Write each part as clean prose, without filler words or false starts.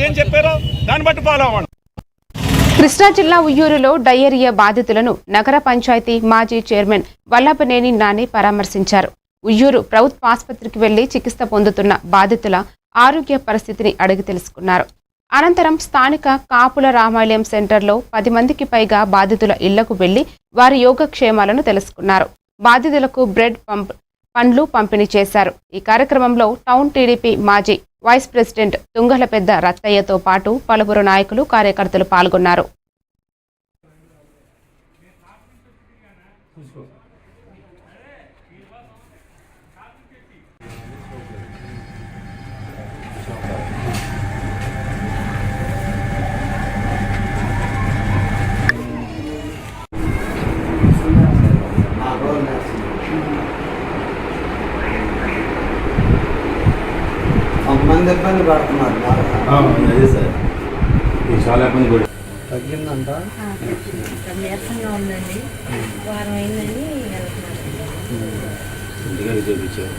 ఏం చెప్పారో దాన్ని బట్టి ఫాలో అవ్వండి. కృష్ణా జిల్లా ఉయ్యూరులో డయేరియా బాధితులను నగర పంచాయతీ మాజీ చైర్మన్ వల్లభనేని నాని పరామర్శించారు. ఉయ్యూరు ప్రభుత్వ ఆసుపత్రికి వెళ్లి చికిత్స పొందుతున్న బాధితుల ఆరోగ్య పరిస్థితిని అడిగి తెలుసుకున్నారు. అనంతరం స్థానిక కాపుల రామాలయం సెంటర్లో 10 మందికి పైగా బాధితుల ఇళ్లకు వెళ్లి వారి యోగక్షేమాలను తెలుసుకున్నారు. బాధితులకు బ్రెడ్ పండ్లు పంపిణీ చేశారు. ఈ కార్యక్రమంలో టౌన్ టీడీపీ మాజీ వైస్ ప్రెసిడెంట్ తుంగల పెద్ద రత్తయ్యతో పాటు పలువురు నాయకులు కార్యకర్తలు పాల్గొన్నారు. మంది ఇబ్బంది పడుతున్నారు. అదే సార్ చాలా ఇబ్బంది కూడా తగ్గిందంట. నీరసంగా ఉందండి, వారం అయిందని ఇంటిగా చూపించారు.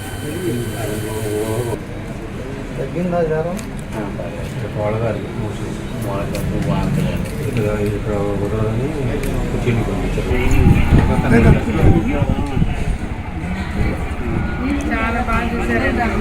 తగ్గిందా జ్వరం? వాళ్ళగారు ఇక్కడ కుదరదని కూర్చొని పంపించారు. చాలా బాగా చూసారు.